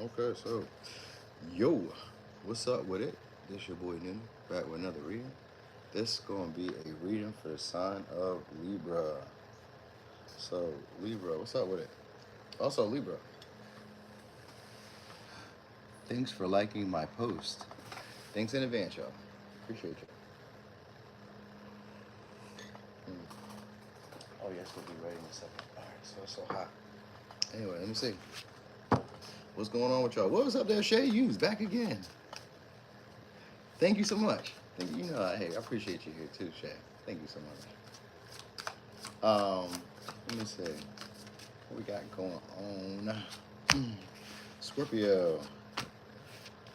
Okay, so yo, what's up with it? This your boy Nini, back with another reading. This gonna be a reading for the sign of Libra. So Libra, what's up with it? Also Libra, thanks for liking my post. Thanks in advance, y'all. Appreciate you. Oh yes, we'll be ready in a second. All right, so it's so hot. Anyway, let me see. What's going on with y'all? What's up there, Shay? You's back again. Thank you so much. Thank you. You know, hey, I appreciate you here too, Shay. Thank you so much. Let me see what we got going on. Scorpio.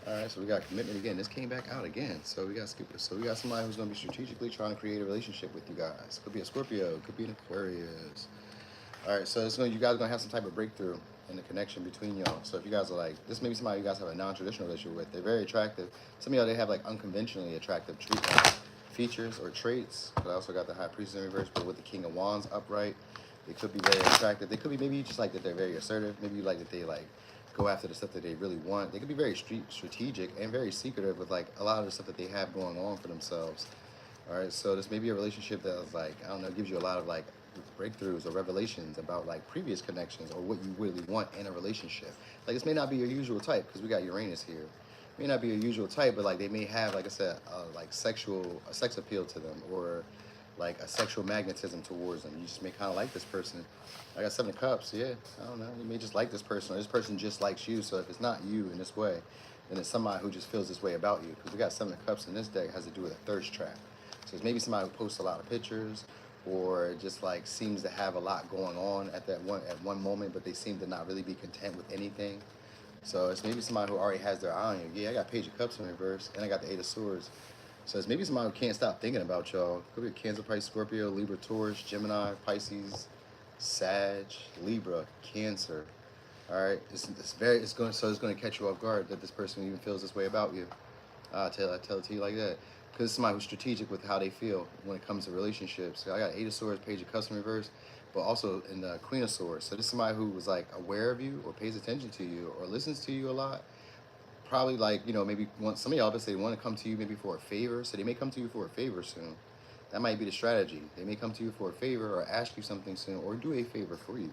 All right, so we got commitment again. This came back out again, so we got skip it. So we got somebody who's going to be strategically trying to create a relationship with you guys. Could be a Scorpio, could be an Aquarius. All right, so you guys are going to have some type of breakthrough in the connection between y'all. So if you guys are like, this may be somebody you guys have a non-traditional relationship with. They're very attractive. Some of y'all, they have like unconventionally attractive features or traits. But I also got the High Priestess in reverse, but with the King of Wands upright. They could be very attractive. They could be maybe you just like that they're very assertive. Maybe you like that they like go after the stuff that they really want. They could be very strategic and very secretive with like a lot of the stuff that they have going on for themselves. All right, so this may be a relationship that is like, I don't know, gives you a lot of like breakthroughs or revelations about like previous connections or what you really want in a relationship. Like this may not be your usual type because we got Uranus here. It may not be your usual type, but like they may have, like I said, like a sex appeal to them or like a sexual magnetism towards them. You just may kind of like this person. I got Seven of Cups. Yeah, I don't know. You may just like this person, or this person just likes you. So if it's not you in this way, then it's somebody who just feels this way about you. Because we got Seven of Cups in this deck has to do with a thirst trap. So it's maybe somebody who posts a lot of pictures, or just like seems to have a lot going on at one moment, but they seem to not really be content with anything. So it's maybe somebody who already has their eye on you. Yeah, I got Page of Cups in reverse, and I got the Eight of Swords. So it's maybe somebody who can't stop thinking about y'all. Could be a Cancer, Pisces, Scorpio, Libra, Taurus, Gemini, Pisces, Sag, Libra, Cancer. All right, it's going to catch you off guard that this person even feels this way about you. I tell it to you like that. Because it's somebody who's strategic with how they feel when it comes to relationships. So I got Eight of Swords, Page of Cups in reverse, but also in the Queen of Swords. So this is somebody who was like aware of you or pays attention to you or listens to you a lot. Probably like, maybe some of y'all obviously want to come to you maybe for a favor. So they may come to you for a favor soon. That might be the strategy. They may come to you for a favor or ask you something soon or do a favor for you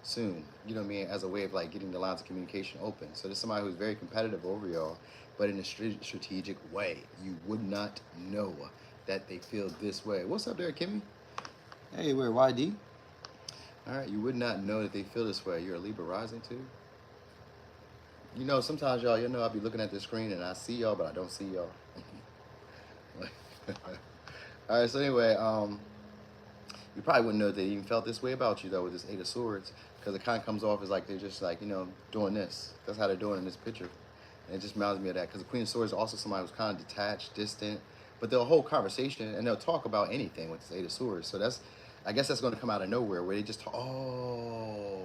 soon. You know what I mean? As a way of like getting the lines of communication open. So there's somebody who's very competitive over y'all, but in a strategic way. You would not know that they feel this way. What's up there, Kimmy? Hey, we're YD. All right, you would not know that they feel this way. You're a Libra rising too. Sometimes y'all, I'll be looking at the screen and I see y'all, but I don't see y'all. All right, so anyway, you probably wouldn't know that they even felt this way about you though with this Eight of Swords, because it kind of comes off as like they're just like doing this. That's how they're doing in this picture, and it just reminds me of that. Because the Queen of Swords is also somebody who's kind of detached, distant, but they'll hold conversation and they'll talk about anything with this Eight of Swords. So I guess that's going to come out of nowhere where they just talk. Oh,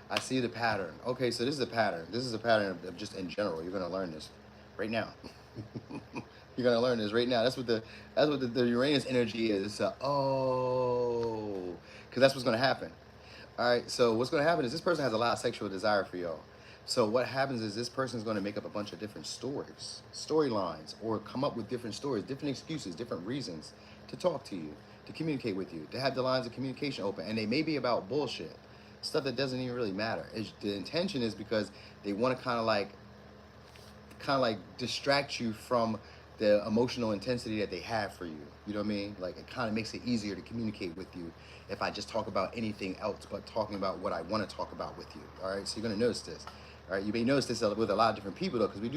I see the pattern. Okay, so this is a pattern. This is a pattern of just in general. You're going to learn this right now. You're gonna learn this right now. That's what the Uranus energy is. It's because that's what's gonna happen. All right. So what's gonna happen is this person has a lot of sexual desire for y'all. So what happens is this person is gonna make up a bunch of different stories, storylines, or come up with different stories, different excuses, different reasons to talk to you, to communicate with you, to have the lines of communication open, and they may be about bullshit, stuff that doesn't even really matter. The intention is because they want to kind of like distract you from the emotional intensity that they have for you. You know what I mean? Like it kind of makes it easier to communicate with you if I just talk about anything else but talking about what I want to talk about with you. All right, so you're gonna notice this. All right, you may notice this with a lot of different people though, because we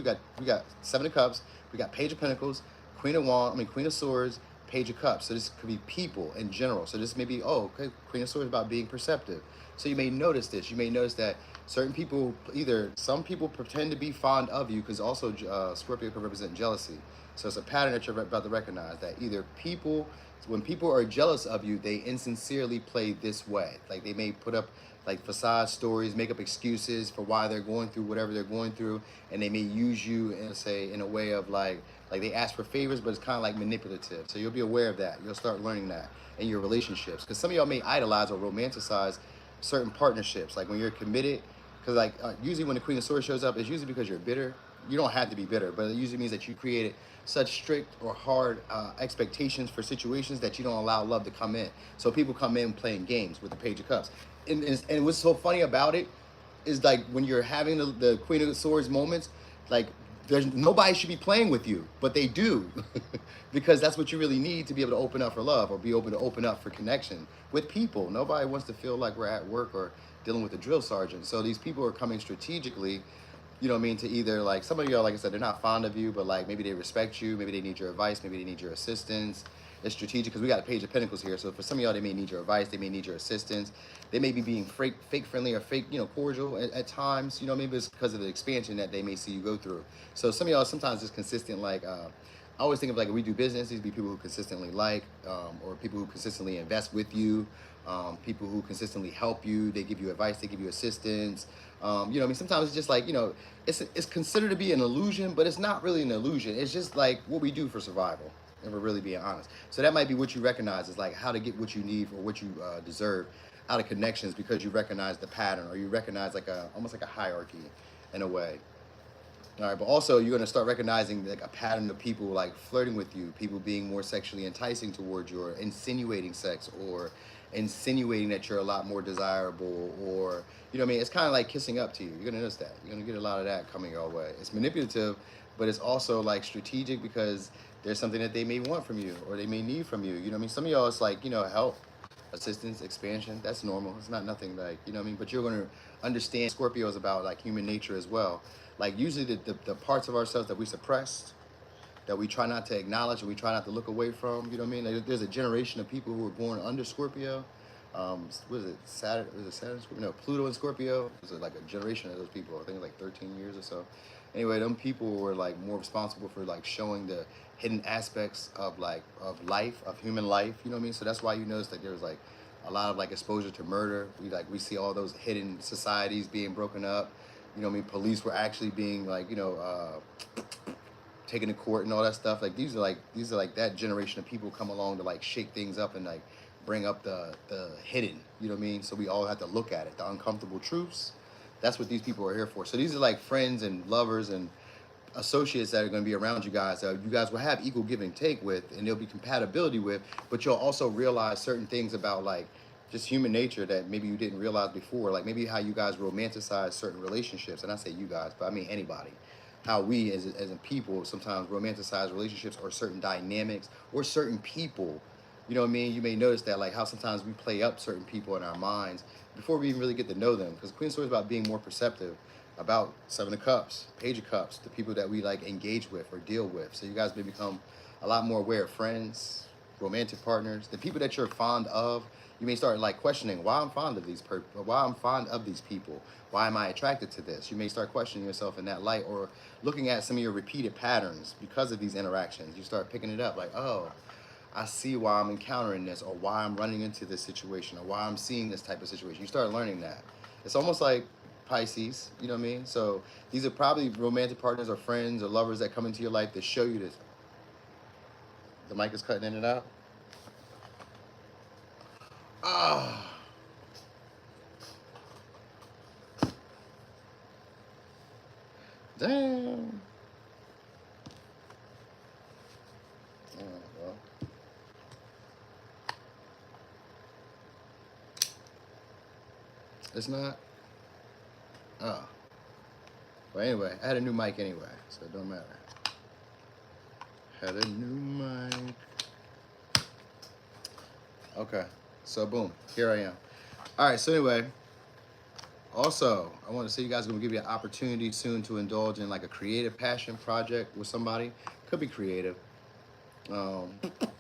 got Seven of Cups, we got Page of Pentacles, Queen of Swords, Page of Cups. So this could be people in general. So this may be, okay, Queen of Swords is about being perceptive. So you may notice this. You may notice that certain people, either some people pretend to be fond of you, because also Scorpio can represent jealousy. So it's a pattern that you're about to recognize, that either when people are jealous of you, they insincerely play this way. Like they may put up like facade stories, make up excuses for why they're going through whatever they're going through, and they may use you in a way of like they ask for favors, but it's kind of like manipulative. So you'll be aware of that. You'll start learning that in your relationships, because some of y'all may idolize or romanticize certain partnerships. Like when you're committed, Because like usually when the Queen of Swords shows up, it's usually because you're bitter. You don't have to be bitter, but it usually means that you created such strict or hard expectations for situations that you don't allow love to come in. So people come in playing games with the Page of Cups. And what's so funny about it is like when you're having the Queen of Swords moments, like there's nobody should be playing with you, but they do, because that's what you really need to be able to open up for love or be able to open up for connection with people. Nobody wants to feel like we're at work or dealing with a drill sergeant. So these people are coming strategically, you know what I mean, to either like some of y'all, like I said, they're not fond of you, but like maybe they respect you, maybe they need your advice, maybe they need your assistance. It's strategic because we got a Page of Pentacles here. So for some of y'all, they may need your advice, they may need your assistance. They may be being fake friendly or fake, you know, cordial at times. You know, maybe it's because of the expansion that they may see you go through. So some of y'all sometimes it's consistent, like I always think of like if we do business, these be people who consistently like, or people who consistently invest with you, people who consistently help you. They give you advice, they give you assistance. You know what I mean? Sometimes it's just like, you know, it's considered to be an illusion, but it's not really an illusion. It's just like what we do for survival, if we're really being honest. So that might be what you recognize is like how to get what you need or what you deserve out of connections, because you recognize the pattern, or you recognize like almost like a hierarchy in a way. All right, but also you're gonna start recognizing like a pattern of people like flirting with you, people being more sexually enticing towards you, or insinuating sex, or insinuating that you're a lot more desirable, or you know what I mean. It's kind of like kissing up to you. You're gonna notice that. You're gonna get a lot of that coming your way. It's manipulative, but it's also like strategic because there's something that they may want from you or they may need from you. You know what I mean? Some of y'all, it's like, you know, help, assistance, expansion. That's normal. It's not nothing like, you know what I mean? But you're going to understand Scorpio is about like human nature as well. Like usually the parts of ourselves that we suppressed, that we try not to acknowledge and we try not to look away from, you know what I mean? Like, there's a generation of people who were born under Scorpio. What is it? Saturn? Was it Saturn? Scorpio? No, Pluto and Scorpio. It was like a generation of those people. I think it was like 13 years or so. Anyway, them people were like more responsible for like showing the hidden aspects of like of life, of human life. You know what I mean? So that's why you notice that there was like a lot of like exposure to murder. We see all those hidden societies being broken up. You know what I mean? Police were actually being like, you know, taken to court and all that stuff. Like these are like that generation of people come along to like shake things up and like bring up the hidden. You know what I mean? So we all have to look at it, the uncomfortable truths. That's what these people are here for. So these are like friends and lovers and associates that are going to be around you guys. You guys will have equal give and take with, and there'll be compatibility with. But you'll also realize certain things about like just human nature that maybe you didn't realize before. Like maybe how you guys romanticize certain relationships, and I say you guys, but I mean anybody. How we as a people sometimes romanticize relationships or certain dynamics or certain people. You know what I mean? You may notice that, like how sometimes we play up certain people in our minds before we even really get to know them. Because Queen of Swords is about being more perceptive about Seven of Cups, Page of Cups, the people that we like engage with or deal with. So you guys may become a lot more aware of friends, romantic partners, the people that you're fond of. You may start like questioning why I'm fond of why I'm fond of these people. Why am I attracted to this? You may start questioning yourself in that light, or looking at some of your repeated patterns because of these interactions. You start picking it up like, oh, I see why I'm encountering this, or why I'm running into this situation, or why I'm seeing this type of situation. You start learning that. It's almost like Pisces, you know what I mean? So these are probably romantic partners or friends or lovers that come into your life that show you this. The mic is cutting in and out. Ah. Damn. Oh, well. It's not. Oh. But anyway, I had a new mic anyway, so it don't matter. Had a new mic. Okay. So boom, here I am. All right. So anyway, also I want to say you guys are gonna give you an opportunity soon to indulge in like a creative passion project with somebody. Could be creative.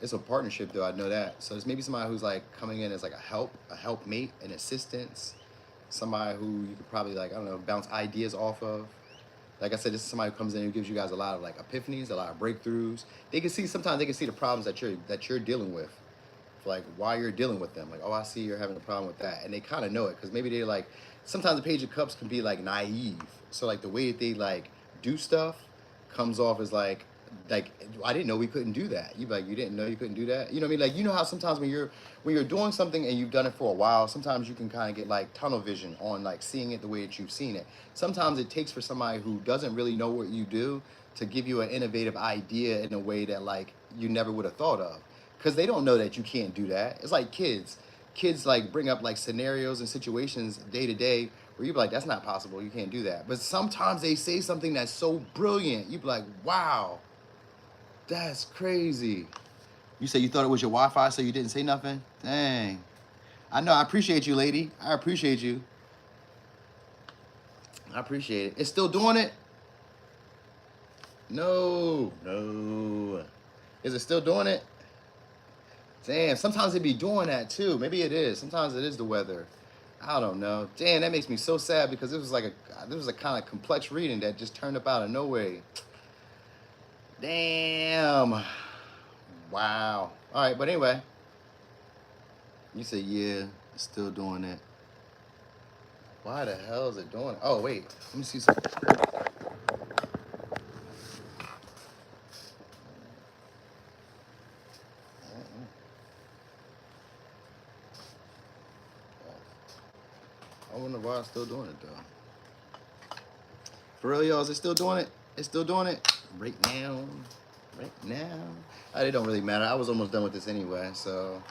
It's a partnership though. I know that. So there's maybe somebody who's like coming in as like a helpmate, an assistance, somebody who you could probably like, I don't know, bounce ideas off of. Like I said, this is somebody who comes in who gives you guys a lot of like epiphanies, a lot of breakthroughs. They can see, sometimes they can see the problems that you're dealing with, like why you're dealing with them. Like, oh, I see you're having a problem with that, and they kind of know it because maybe they're like, sometimes the Page of Cups can be like naive. So like the way that they like do stuff comes off as like like, I didn't know we couldn't do that. You like, you didn't know you couldn't do that. You know what I mean? Like, you know how sometimes when you're doing something and you've done it for a while, sometimes you can kind of get like tunnel vision on like seeing it the way that you've seen it. Sometimes it takes for somebody who doesn't really know what you do to give you an innovative idea in a way that like you never would have thought of, because they don't know that you can't do that. It's like kids like bring up like scenarios and situations day to day where you be like, that's not possible, you can't do that. But sometimes they say something that's so brilliant, you be like, wow, that's crazy. You say you thought it was your Wi-Fi, so you didn't say nothing? Dang. I know, I appreciate you, lady. I appreciate you. I appreciate it. It's still doing it? No, no. Is it still doing it? Damn, sometimes it be doing that too. Maybe it is. Sometimes it is the weather. I don't know. Damn, that makes me so sad because this was a kind of complex reading that just turned up out of nowhere. Damn. Wow. All right, but anyway, you say yeah, it's still doing it. Why the hell is it doing it? Oh wait, let me see something. I wonder why it's still doing it though. For real, y'all, is it still doing it? It's still doing it right now. Right now. It don't really matter. I was almost done with this anyway, so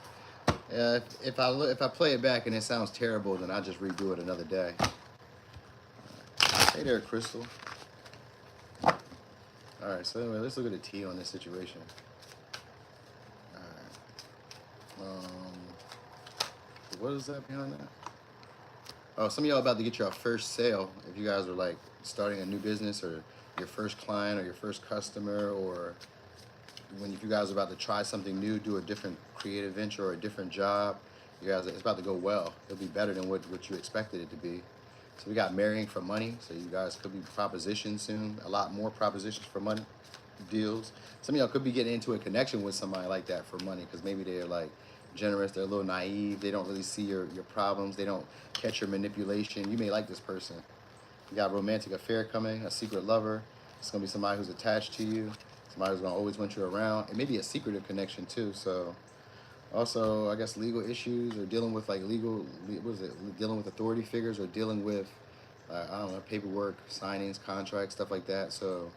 if I play it back and it sounds terrible, then I'll just redo it another day. Hey there, Crystal. All right, so anyway, let's look at the T on this situation. All right. What is that behind that? Oh, some of y'all about to get your first sale. If you guys are like starting a new business, or your first client, or your first customer, or if you guys are about to try something new, do a different creative venture or a different job, you guys, it's about to go well. It'll be better than what you expected it to be. So we got marrying for money. So you guys could be propositioned soon. A lot more propositions for money deals. Some of y'all could be getting into a connection with somebody like that for money, because maybe they're like generous, they're a little naive, they don't really see your problems, they don't catch your manipulation. You may like this person. You got a romantic affair coming, a secret lover. It's gonna be somebody who's attached to you, somebody who's gonna always want you around. It may be a secretive connection too. So also, I guess legal issues, or dealing with like dealing with authority figures, or dealing with I don't know, paperwork, signings, contracts, stuff like that. So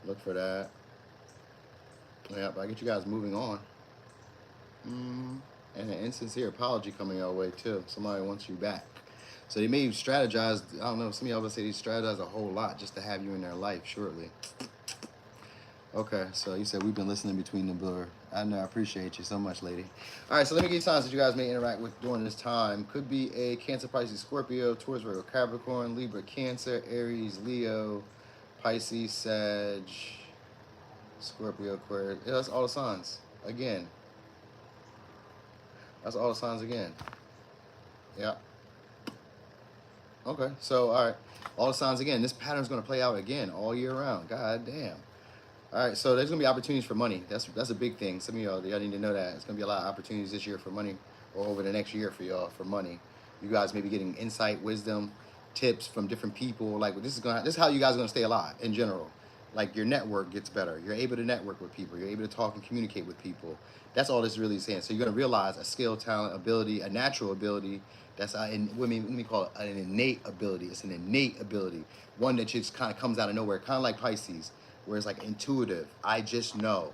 look for that. Yeah, but I get you guys moving on. And an insincere apology coming your way too. Somebody wants you back. So they may strategize. I don't know. Some of y'all would say they strategize a whole lot just to have you in their life shortly. Okay, so you said we've been listening between the blur. I know, I appreciate you so much, lady. All right, so let me give you signs that you guys may interact with during this time. Could be a Cancer, Pisces, Scorpio, Taurus, Virgo, Capricorn, Libra, Cancer, Aries, Leo, Pisces, Sag, Scorpio, Aquarius. Yeah, that's all the signs. Again. That's all the signs again. Yeah. Okay, so all right. All the signs again. This pattern's going to play out again all year round. God damn. All right, so there's gonna be opportunities for money. That's a big thing. Some of y'all need to know that. It's gonna be a lot of opportunities this year for money, or over the next year for y'all for money. You guys may be getting insight, wisdom, tips from different people. Like this is how you guys are gonna stay alive in general. Like your network gets better. You're able to network with people. You're able to talk and communicate with people. That's all this really is saying. So you're gonna realize a skill, talent, ability, a natural ability. That's let me call it an innate ability. It's an innate ability, one that just kind of comes out of nowhere, kind of like Pisces, where it's like intuitive. I just know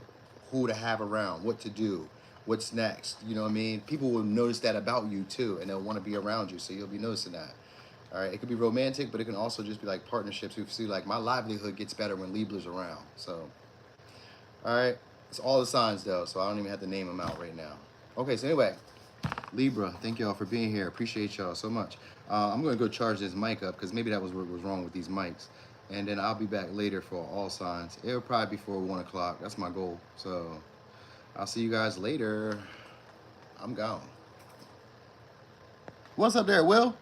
who to have around, what to do, what's next. You know what I mean? People will notice that about you too, and they'll want to be around you, so you'll be noticing that. All right, it could be romantic, but it can also just be like partnerships. You see, like my livelihood gets better when Libra's around. So, all right, it's all the signs though, so I don't even have to name them out right now. Okay, so anyway, Libra, thank y'all for being here. Appreciate y'all so much. I'm gonna go charge this mic up because maybe that was what was wrong with these mics. And then I'll be back later for all signs. It'll probably be before 1 o'clock. That's my goal. So I'll see you guys later. I'm gone. What's up there, Will?